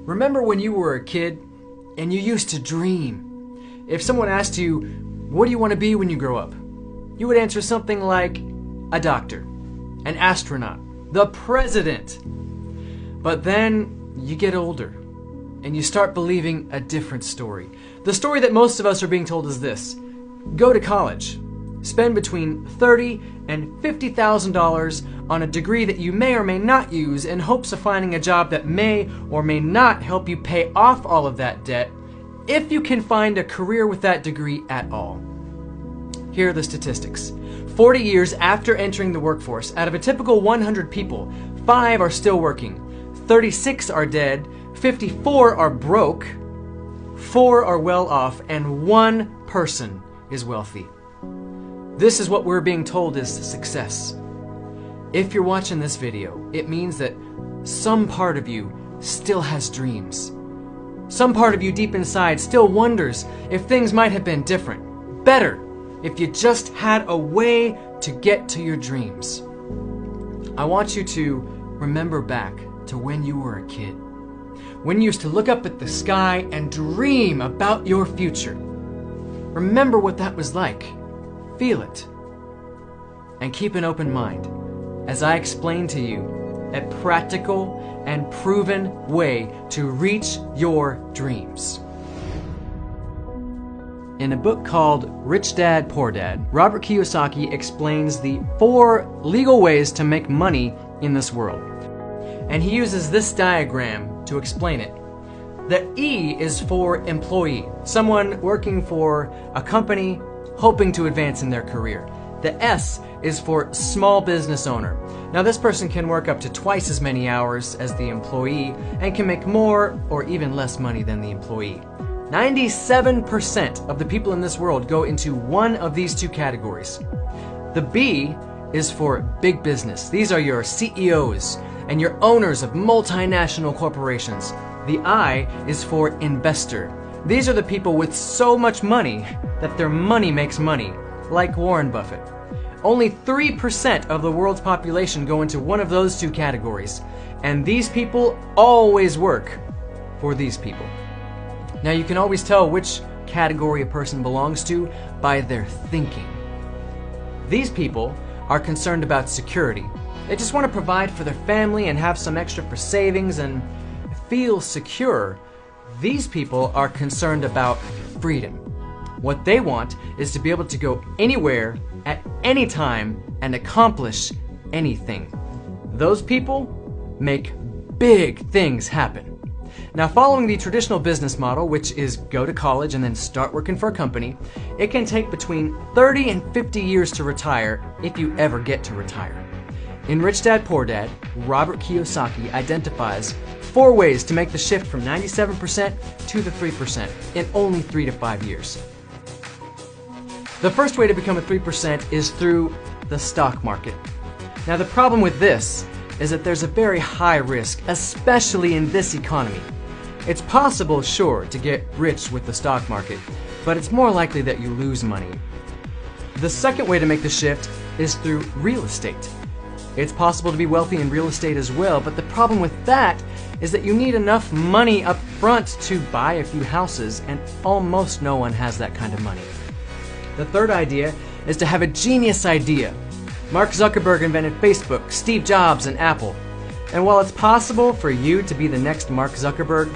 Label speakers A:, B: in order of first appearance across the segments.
A: Remember when you were a kid and you used to dream? If someone asked you, what do you want to be when you grow up? You would answer something like a doctor, an astronaut, the president. But then you get older and you start believing a different story. The story that most of us are being told is this: go to college, spend between $30,000 and $50,000 on a degree that you may or may not use in hopes of finding a job that may or may not help you pay off all of that debt, if you can find a career with that degree at all. Here are the statistics. 40 years after entering the workforce, out of a typical 100 people, 5 are still working, 36 are dead, 54 are broke, 4 are well off, and 1 person is wealthy. This is what we're being told is success. If you're watching this video, it means that some part of you still has dreams. Some part of you deep inside still wonders if things might have been different, better, if you just had a way to get to your dreams. I want you to remember back to when you were a kid, when you used to look up at the sky and dream about your future. Remember what that was like. Feel it. And keep an open mind as I explain to you a practical and proven way to reach your dreams. In a book called Rich Dad, Poor Dad, Robert Kiyosaki explains the 4 legal ways to make money in this world. And he uses this diagram to explain it. The E is for employee, someone working for a company hoping to advance in their career. The S is for small business owner. Now this person can work up to twice as many hours as the employee and can make more or even less money than the employee. 97% of the people in this world go into one of these 2 categories. The B is for big business. These are your CEOs and your owners of multinational corporations. The I is for investor. These are the people with so much money that their money makes money, like Warren Buffett. Only 3% of the world's population go into one of those 2 categories, and these people always work for these people. Now you can always tell which category a person belongs to by their thinking. These people are concerned about security. They just want to provide for their family and have some extra for savings and feel secure. These people are concerned about freedom. What they want is to be able to go anywhere at any time and accomplish anything. Those people make big things happen. Now, following the traditional business model, which is go to college and then start working for a company, it can take between 30 and 50 years to retire if you ever get to retire. In Rich Dad, Poor Dad, Robert Kiyosaki identifies 4 ways to make the shift from 97% to the 3% in only 3 to 5 years. The first way to become a 3% is through the stock market. Now the problem with this is that there's a very high risk, especially in this economy. It's possible, sure, to get rich with the stock market, but it's more likely that you lose money. The second way to make the shift is through real estate. It's possible to be wealthy in real estate as well, but the problem with that is that you need enough money up front to buy a few houses, and almost no one has that kind of money. The third idea is to have a genius idea. Mark Zuckerberg invented Facebook, Steve Jobs, and Apple. And while it's possible for you to be the next Mark Zuckerberg,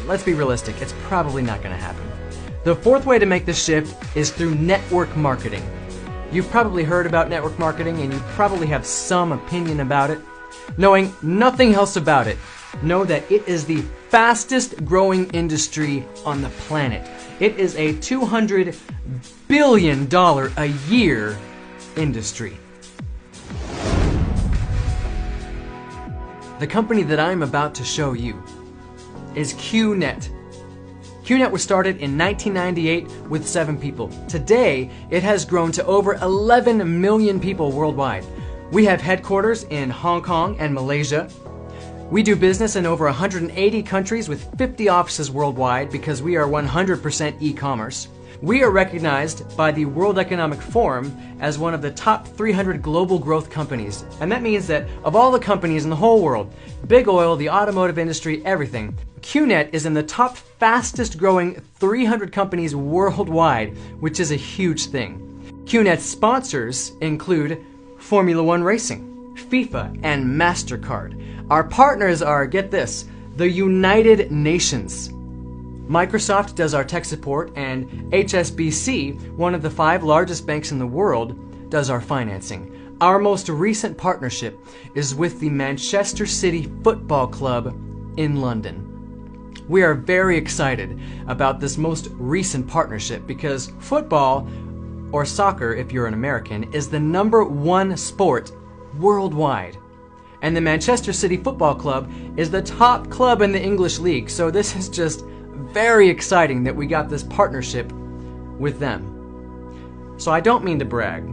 A: let's be realistic, it's probably not going to happen. The fourth way to make this shift is through network marketing. You've probably heard about network marketing and you probably have some opinion about it. Knowing nothing else about it, know that it is the fastest growing industry on the planet. It is a $200 billion a year industry. The company that I'm about to show you is Wkyonet. Wkyonet was started in 1998 with 7 people. Today, it has grown to over 11 million people worldwide. We have headquarters in Hong Kong and Malaysia. We do business in over 180 countries with 50 offices worldwide because we are 100% e-commerce. We are recognized by the World Economic Forum as one of the top 300 global growth companies. And that means that of all the companies in the whole world, big oil, the automotive industry, everything, Wkyonet is in the top fastest growing 300 companies worldwide, which is a huge thing. Wkyonet's sponsors include Formula One Racing, FIFA, and MasterCard. Our partners are, get this, the United Nations. Microsoft does our tech support, and HSBC, one of the 5 largest banks in the world, does our financing. Our most recent partnership is with the Manchester City Football Club in London. We are very excited about this most recent partnership because football, or soccer if you're an American, is the #1 sport worldwide. And the Manchester City Football Club is the top club in the English League, so this is just very exciting that we got this partnership with them. So I don't mean to brag,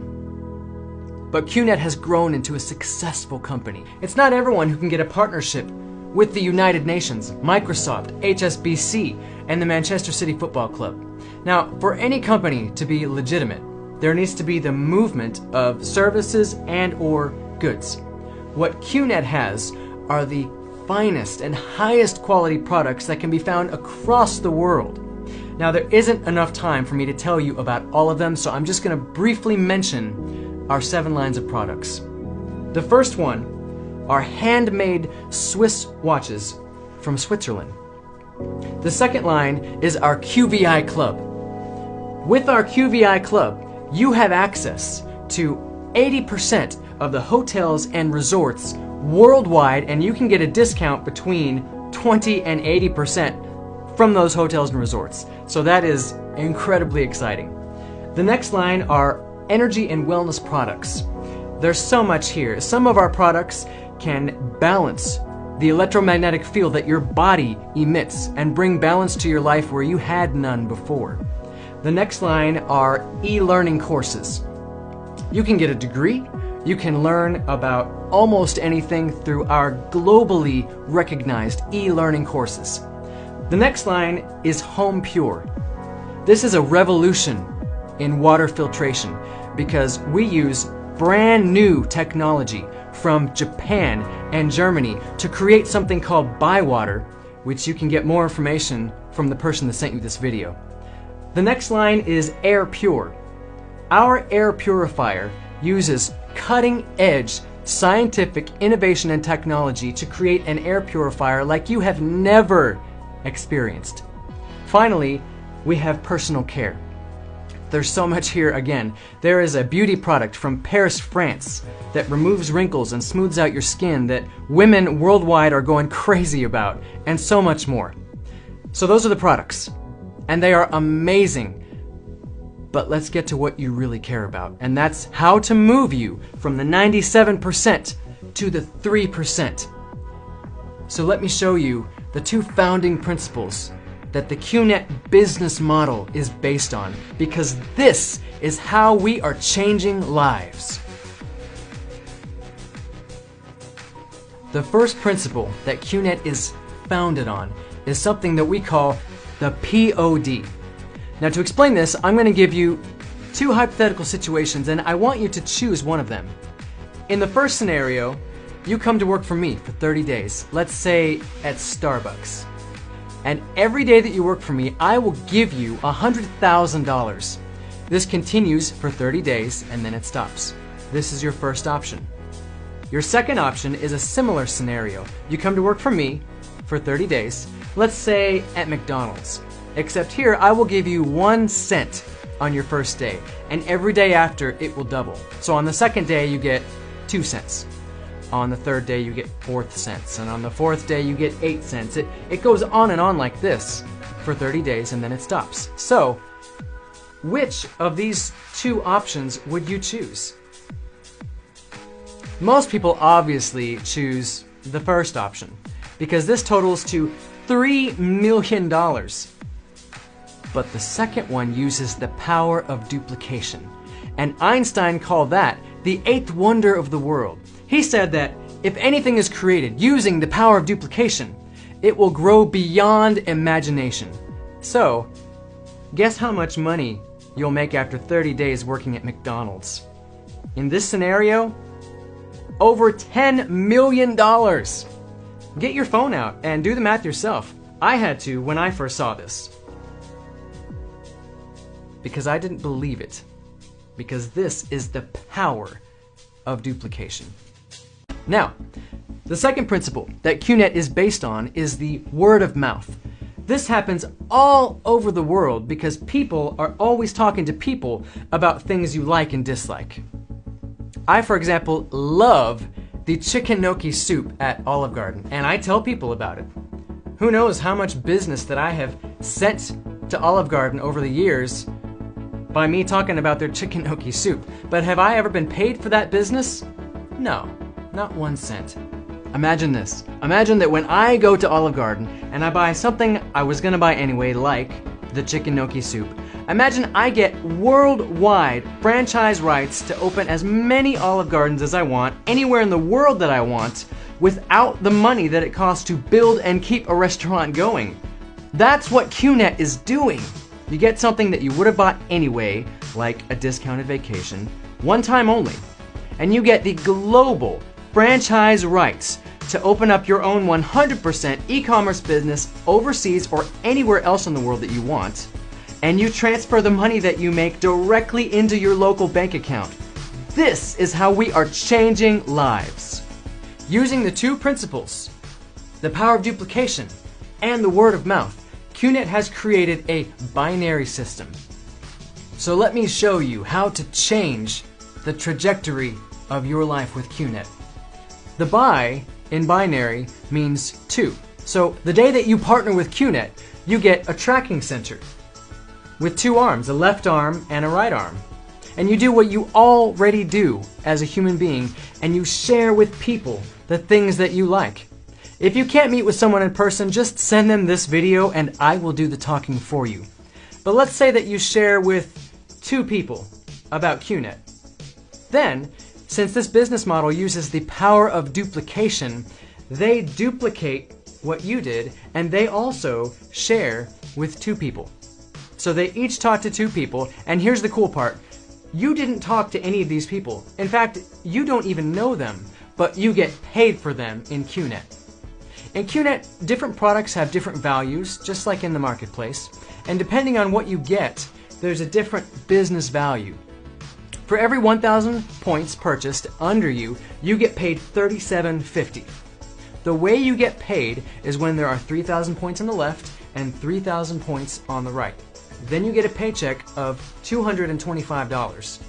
A: but Wkyonet has grown into a successful company. It's not everyone who can get a partnership with the United Nations, Microsoft, HSBC, and the Manchester City Football Club. Now, for any company to be legitimate, there needs to be the movement of services and or goods. What Wkyonet has are the finest and highest quality products that can be found across the world. Now, there isn't enough time for me to tell you about all of them, so I'm just going to briefly mention our 7 lines of products. The first one are handmade Swiss watches from Switzerland. The second line is our QVI Club. With our QVI Club, you have access to 80% of the hotels and resorts worldwide, and you can get a discount between 20 and 80% from those hotels and resorts. So that is incredibly exciting. The next line are energy and wellness products. There's so much here. Some of our products can balance the electromagnetic field that your body emits and bring balance to your life where you had none before. The next line are e-learning courses. You can get a degree. You can learn about almost anything through our globally recognized e-learning courses. The next line is Home Pure. This is a revolution in water filtration because we use brand new technology from Japan and Germany to create something called Bywater, which you can get more information from the person that sent you this video. The next line is Air Pure. Our air purifier uses cutting-edge scientific innovation and technology to create an air purifier like you have never experienced. Finally, we have personal care. There's so much here again. There is a beauty product from Paris, France that removes wrinkles and smooths out your skin that women worldwide are going crazy about, and so much more. So those are the products, and they are amazing. But let's get to what you really care about, and that's how to move you from the 97% to the 3%. So let me show you the 2 founding principles that the Wkyonet business model is based on, because this is how we are changing lives. The first principle that Wkyonet is founded on is something that we call the POD. Now, to explain this, I'm going to give you 2 hypothetical situations, and I want you to choose one of them. In the first scenario, you come to work for me for 30 days, let's say at Starbucks. And every day that you work for me, I will give you $100,000. This continues for 30 days, and then it stops. This is your first option. Your second option is a similar scenario. You come to work for me for 30 days, let's say at McDonald's. Except here, I will give you 1 cent on your first day, and every day after, it will double. So on the second day, you get 2 cents. On the third day, you get 4 cents, and on the 4th day, you get 8 cents. It goes on and on like this for 30 days, and then it stops. So, which of these 2 options would you choose? Most people obviously choose the first option, because this totals to $3 million. But the second one uses the power of duplication. And Einstein called that the 8th wonder of the world. He said that if anything is created using the power of duplication, it will grow beyond imagination. So, Guess how much money you'll make after 30 days working at McDonald's? In this scenario, over $10 million. Get your phone out and do the math yourself. I had to when I first saw this. Because I didn't believe it. Because this is the power of duplication. Now, the second principle that QNet is based on is the word of mouth. This happens all over the world because people are always talking to people about things you like and dislike. I, for example, love the chicken gnocchi soup at Olive Garden, and I tell people about it. Who knows how much business that I have sent to Olive Garden over the years by me talking about their chicken gnocchi soup. But have I ever been paid for that business? No, not 1 cent. Imagine this. Imagine that when I go to Olive Garden and I buy something I was gonna buy anyway, like the chicken gnocchi soup, imagine I get worldwide franchise rights to open as many Olive Gardens as I want, anywhere in the world that I want, without the money that it costs to build and keep a restaurant going. That's what QNet is doing. You get something that you would have bought anyway, like a discounted vacation, one time only, and you get the global franchise rights to open up your own 100% e-commerce business overseas or anywhere else in the world that you want, and you transfer the money that you make directly into your local bank account. This is how we are changing lives. Using the two principles, the power of duplication and the word of mouth, QNet has created a binary system. So let me show you how to change the trajectory of your life with QNet. The bi in binary means 2. So the day that you partner with QNet, you get a tracking center with 2 arms, a left arm and a right arm. And you do what you already do as a human being, and you share with people the things that you like. If you can't meet with someone in person, just send them this video and I will do the talking for you. But let's say that you share with 2 people about QNet. Then, since this business model uses the power of duplication, they duplicate what you did and they also share with 2 people. So they each talk to 2 people, and here's the cool part. You didn't talk to any of these people. In fact, you don't even know them, but you get paid for them in QNet. In QNet, different products have different values, just like in the marketplace, and depending on what you get, there's a different business value. For every 1,000 points purchased under you, you get paid $37.50. The way you get paid is when there are 3,000 points on the left and 3,000 points on the right. Then you get a paycheck of $225.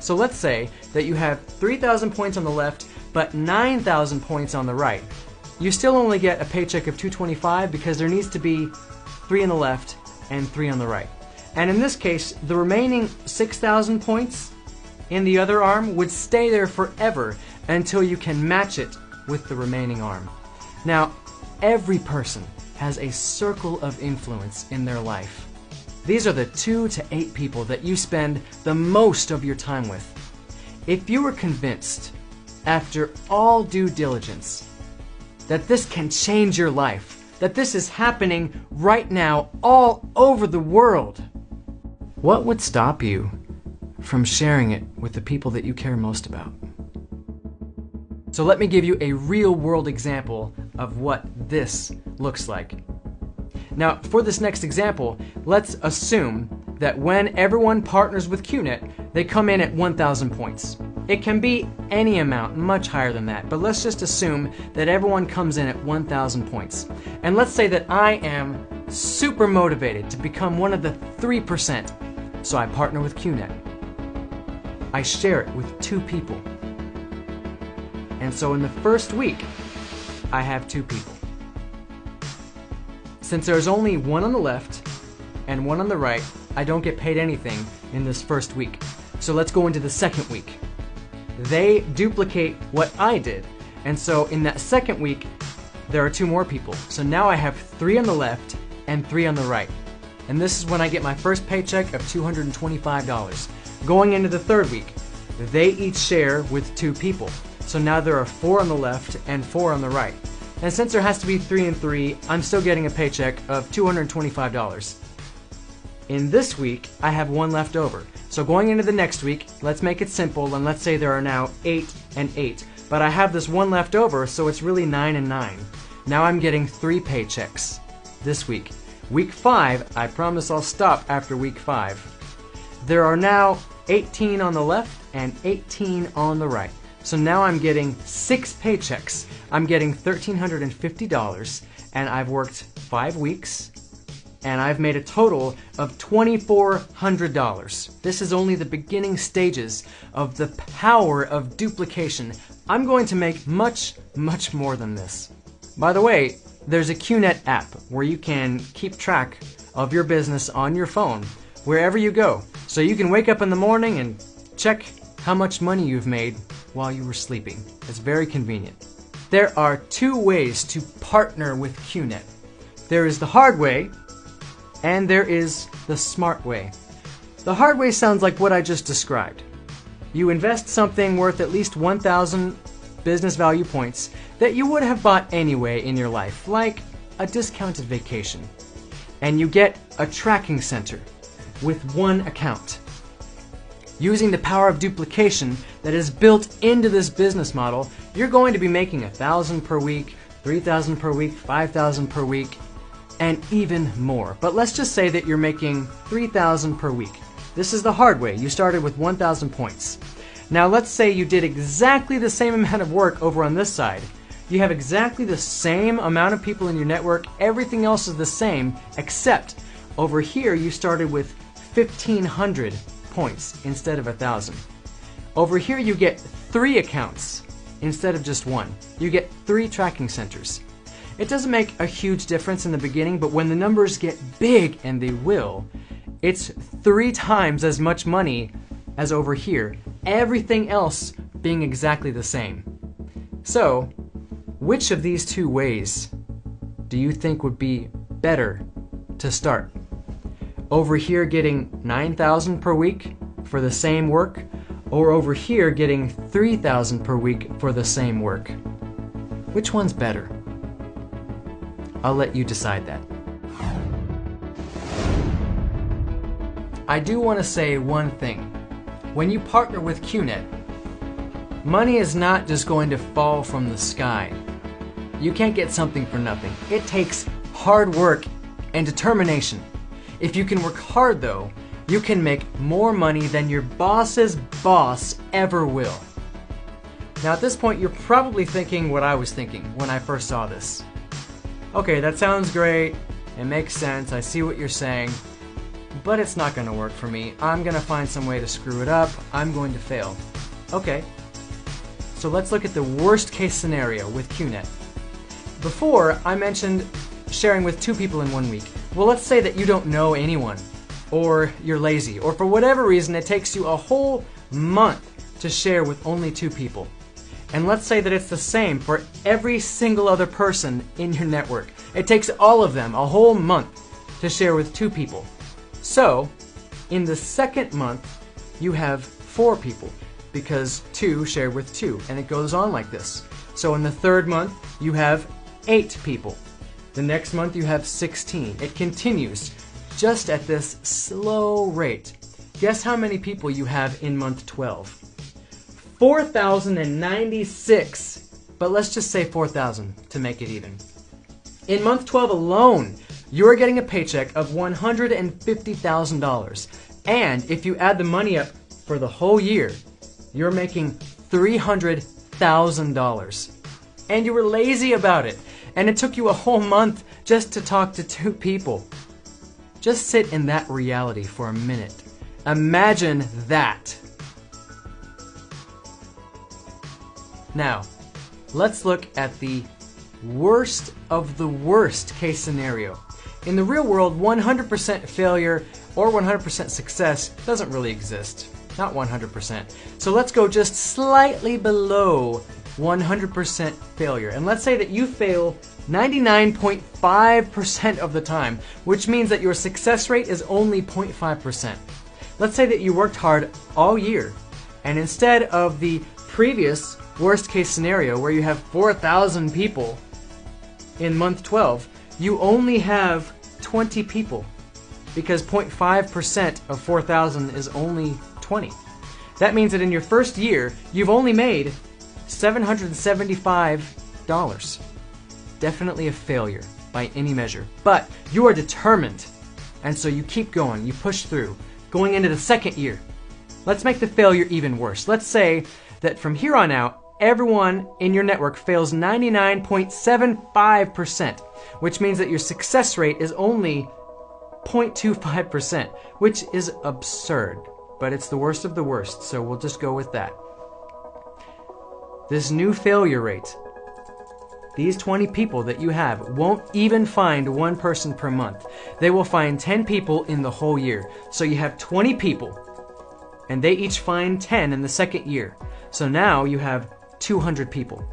A: So let's say that you have 3,000 points on the left, but 9,000 points on the right. You still only get a paycheck of $225 because there needs to be 3 on the left and 3 on the right. And in this case, the remaining 6,000 points in the other arm would stay there forever until you can match it with the remaining arm. Now, every person has a circle of influence in their life. These are the 2 to 8 people that you spend the most of your time with. If you were convinced, after all due diligence, that this can change your life, that this is happening right now all over the world, what would stop you from sharing it with the people that you care most about? So let me give you a real-world example of what this looks like. Now, for this next example, let's assume that when everyone partners with QNet, they come in at 1,000 points. It can be any amount, much higher than that, but let's just assume that everyone comes in at 1,000 points. And let's say that I am super motivated to become one of the 3%. So I partner with QNet. I share it with 2 people. And so in the first week, I have 2 people. Since there's only 1 on the left and 1 on the right, I don't get paid anything in this first week. So let's go into the second week. They duplicate what I did. And so in that second week, there are 2 more people. So now I have 3 on the left and 3 on the right. And this is when I get my first paycheck of $225. Going into the third week, they each share with 2 people. So now there are 4 on the left and 4 on the right. And since there has to be 3 and 3, I'm still getting a paycheck of $225. In this week, I have 1 left over. So going into the next week, let's make it simple, and let's say there are now 8 and 8. But I have this 1 left over, so it's really 9 and 9. Now I'm getting 3 paychecks this week. Week 5, I promise I'll stop after week 5. There are now 18 on the left and 18 on the right. So now I'm getting 6 paychecks. I'm getting $1,350, and I've worked 5 weeks, and I've made a total of $2,400. This is only the beginning stages of the power of duplication. I'm going to make much, much more than this. By the way, there's a Qnet app where you can keep track of your business on your phone wherever you go. So you can wake up in the morning and check how much money you've made while you were sleeping. It's very convenient. There are 2 ways to partner with Qnet. There is the hard way, and there is the smart way. The hard way sounds like what I just described. You invest something worth at least 1,000 business value points that you would have bought anyway in your life, like a discounted vacation. And you get a tracking center with 1 account. Using the power of duplication that is built into this business model, you're going to be making 1,000 per week, 3,000 per week, 5,000 per week, and even more. But let's just say that you're making 3,000 per week. This is the hard way. You started with 1,000 points. Now let's say you did exactly the same amount of work over on this side. You have exactly the same amount of people in your network. Everything else is the same, except over here you started with 1,500 points instead of 1,000. Over here you get 3 accounts instead of just 1. You get 3 tracking centers. It doesn't make a huge difference in the beginning, but when the numbers get big, and they will, it's 3 times as much money as over here, everything else being exactly the same. So, which of these 2 ways do you think would be better to start? Over here getting 9,000 per week for the same work, or over here getting 3,000 per week for the same work? Which one's better? I'll let you decide that. I do want to say one thing. When you partner with Qnet, money is not just going to fall from the sky. You can't get something for nothing. It takes hard work and determination. If you can work hard though, you can make more money than your boss's boss ever will. Now at this point you're probably thinking what I was thinking when I first saw this. Okay, that sounds great, it makes sense, I see what you're saying, but it's not going to work for me. I'm going to find some way to screw it up, I'm going to fail. Okay, so let's look at the worst case scenario with Qnet. Before, I mentioned sharing with 2 people in 1 week. Well, let's say that you don't know anyone, or you're lazy, or for whatever reason it takes you a whole month to share with only 2 people. And let's say that it's the same for every single other person in your network. It takes all of them a whole month to share with 2 people. So, in the second month, you have 4 people, because 2 share with 2, and it goes on like this. So in the third month, you have 8 people. The next month you have 16. It continues just at this slow rate. Guess how many people you have in month 12? 4,096, but let's just say 4,000 to make it even. In month 12 alone, you're getting a paycheck of $150,000. And if you add the money up for the whole year, you're making $300,000. And you were lazy about it, and it took you a whole month just to talk to 2 people. Just sit in that reality for a minute. Imagine that. Now, let's look at the worst of the worst case scenario. In the real world, 100% failure or 100% success doesn't really exist. Not 100%. So let's go just slightly below 100% failure. And let's say that you fail 99.5% of the time, which means that your success rate is only 0.5%. Let's say that you worked hard all year, and instead of the previous worst case scenario where you have 4,000 people in month 12, you only have 20 people. because 0.5% of 4,000 is only 20. That means that in your first year, you've only made $775. Definitely a failure by any measure. But you are determined, and so you keep going, you push through. Going into the second year, let's make the failure even worse. Let's say that from here on out, everyone in your network fails 99.75%, which means that your success rate is only 0.25%, which is absurd, but it's the worst of the worst, so we'll just go with that. This new failure rate, these 20 people that you have won't even find one person per month. They will find 10 people in the whole year. So you have 20 people, and they each find 10 in the second year. So now you have 200 people.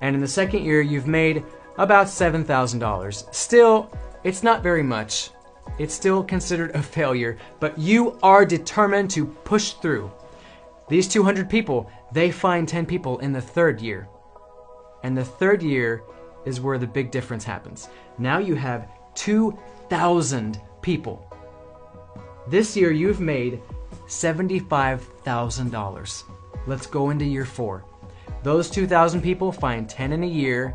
A: And in the second year, you've made about $7,000. Still, it's not very much. It's still considered a failure, but you are determined to push through. These 200 people, they find 10 people in the third year. And the third year is where the big difference happens. Now you have 2,000 people. This year you've made $75,000. Let's go into year 4. Those 2,000 people find 10 in a year.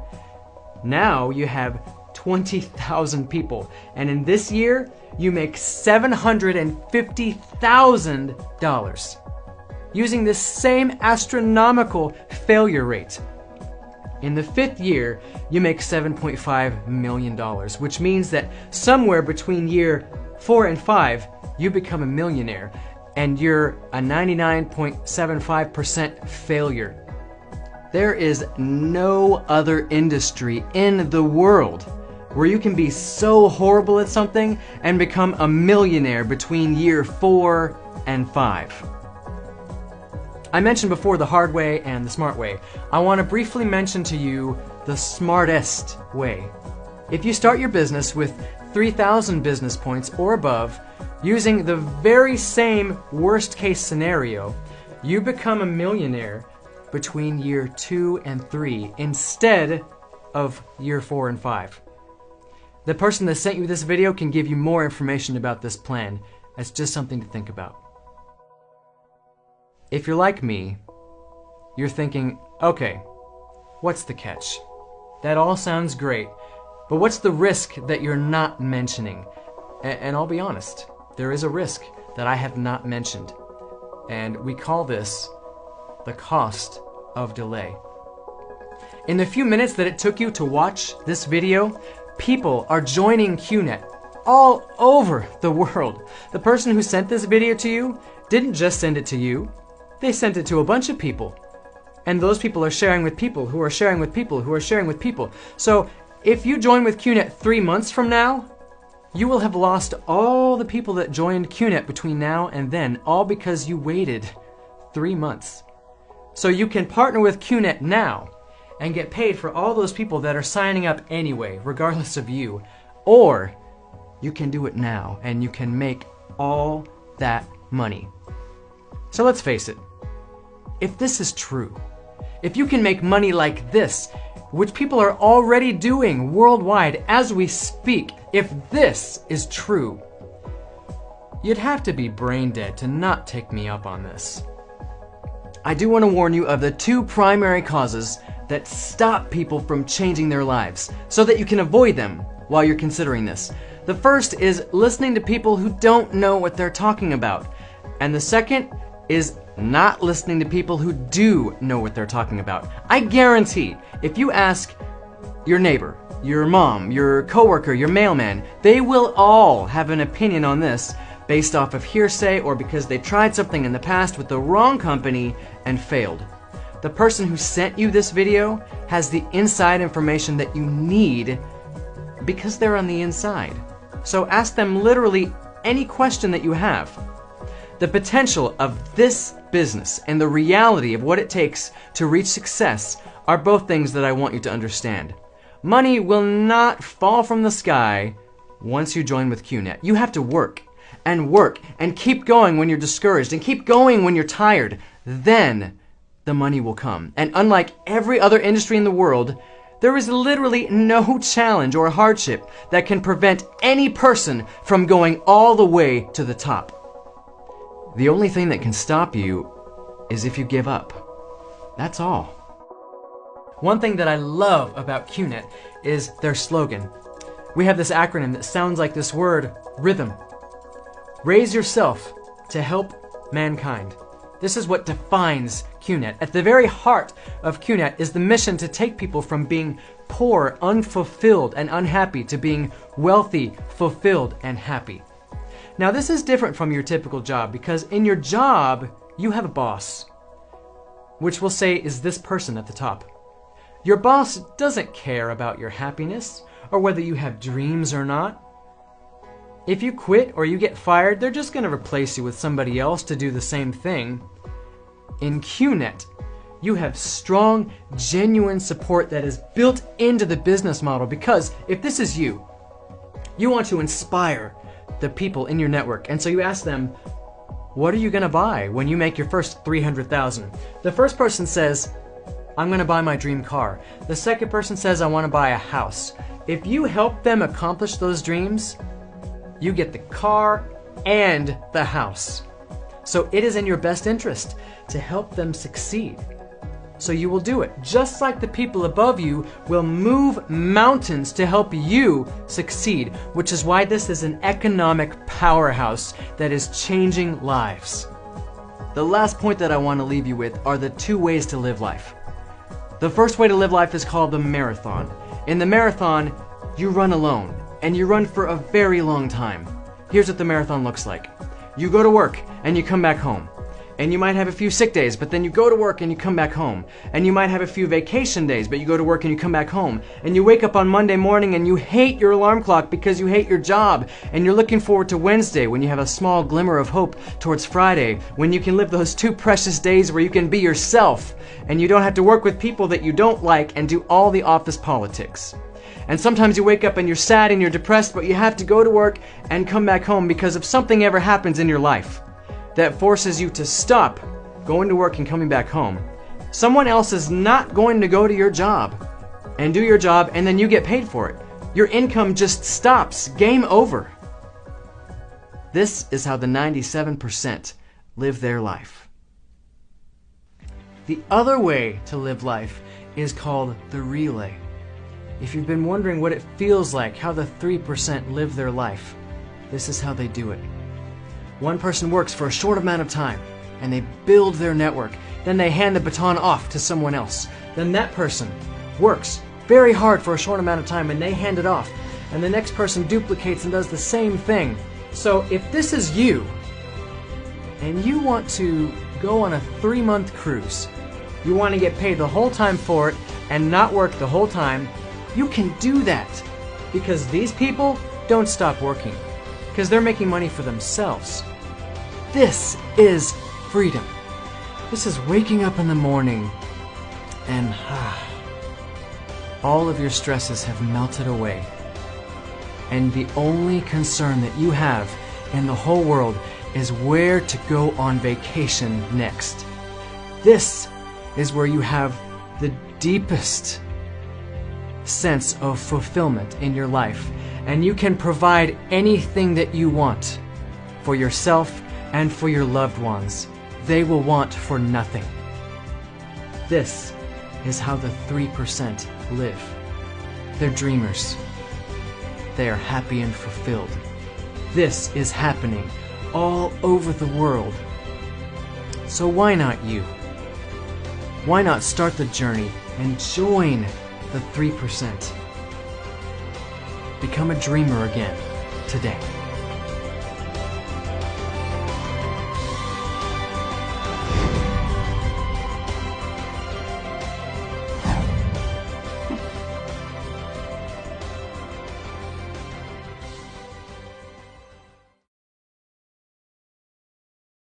A: Now you have 20,000 people. And in this year, you make $750,000 using this same astronomical failure rate. In the fifth year, you make $7.5 million, which means that somewhere between year 4 and 5, you become a millionaire, and you're a 99.75% failure. There is no other industry in the world where you can be so horrible at something and become a millionaire between year 4 and 5. I mentioned before the hard way and the smart way. I want to briefly mention to you the smartest way. If you start your business with 3,000 business points or above, using the very same worst case scenario, you become a millionaire between year 2 and 3 instead of year 4 and 5. The person that sent you this video can give you more information about this plan. It's just something to think about. If you're like me, you're thinking, okay, what's the catch? That all sounds great, but what's the risk that you're not mentioning? And I'll be honest, there is a risk that I have not mentioned, and we call this the cost of delay. In the few minutes that it took you to watch this video, people are joining QNet all over the world. The person who sent this video to you didn't just send it to you. They sent it to a bunch of people. And those people are sharing with people who are sharing with people who are sharing with people. So if you join with QNet 3 months from now, you will have lost all the people that joined QNet between now and then, all because you waited 3 months. So you can partner with QNet now and get paid for all those people that are signing up anyway, regardless of you. Or you can do it now and you can make all that money. So let's face it. If this is true, if you can make money like this, which people are already doing worldwide as we speak, if this is true, you'd have to be brain dead to not take me up on this. I do want to warn you of the 2 primary causes that stop people from changing their lives, so that you can avoid them while you're considering this. The first is listening to people who don't know what they're talking about. And the second is not listening to people who do know what they're talking about. I guarantee if you ask your neighbor, your mom, your coworker, your mailman, they will all have an opinion on this based off of hearsay or because they tried something in the past with the wrong company and failed. The person who sent you this video has the inside information that you need because they're on the inside. So ask them literally any question that you have. The potential of this business and the reality of what it takes to reach success are both things that I want you to understand. Money will not fall from the sky once you join with QNet. You have to work and keep going when you're discouraged and keep going when you're tired. Then the money will come. And unlike every other industry in the world, There is literally no challenge or hardship that can prevent any person from going all the way to the top. The only thing that can stop you is if you give up. That's all. One thing that I love about Wekionت is their slogan. We have this acronym that sounds like this word, rhythm. Raise yourself to help mankind. This is what defines Wekionت. At the very heart of Wekiont is the mission to take people from being poor, unfulfilled, and unhappy to being wealthy, fulfilled, and happy. Now, this is different from your typical job because in your job, you have a boss, which we'll say is this person at the top. Your boss doesn't care about your happiness or whether you have dreams or not. If you quit or you get fired, they're just going to replace you with somebody else to do the same thing. In Wekiont, you have strong, genuine support that is built into the business model because if this is you, you want to inspire the people in your network. And so you ask them, what are you going to buy when you make your first $300,000? The first person says, I'm going to buy my dream car. The second person says, I want to buy a house. If you help them accomplish those dreams, you get the car and the house. So it is in your best interest to help them succeed. So you will do it, just like the people above you will move mountains to help you succeed, which is why this is an economic powerhouse that is changing lives. The last point that I want to leave you with are the two ways to live life. The first way to live life is called the marathon. In the marathon, you run alone, and you run for a very long time. Here's what the marathon looks like. You go to work, and you come back home. And you might have a few sick days, but then you go to work and you come back home. And you might have a few vacation days, but you go to work and you come back home. And you wake up on Monday morning and you hate your alarm clock because you hate your job. And you're looking forward to Wednesday when you have a small glimmer of hope towards Friday, when you can live those 2 precious days where you can be yourself and you don't have to work with people that you don't like and do all the office politics. And sometimes you wake up and you're sad and you're depressed, but you have to go to work and come back home because if something ever happens in your life that forces you to stop going to work and coming back home, someone else is not going to go to your job and do your job and then you get paid for it. Your income just stops. Game over. This is how the 97% live their life. The other way to live life is called the relay. If you've been wondering what it feels like, how the 3% live their life, this is how they do it. One person works for a short amount of time, and they build their network. Then they hand the baton off to someone else. Then that person works very hard for a short amount of time, and they hand it off. And the next person duplicates and does the same thing. So if this is you, and you want to go on a 3-month cruise, you want to get paid the whole time for it, and not work the whole time, you can do that. Because these people don't stop working. Because they're making money for themselves. This is freedom. This is waking up in the morning and all of your stresses have melted away. And the only concern that you have in the whole world is where to go on vacation next. This is where you have the deepest sense of fulfillment in your life. And you can provide anything that you want for yourself and for your loved ones. They will want for nothing. This is how the 3% live. They're dreamers. They are happy and fulfilled. This is happening all over the world. So why not you? Why not start the journey and join the 3%? Become a dreamer again today.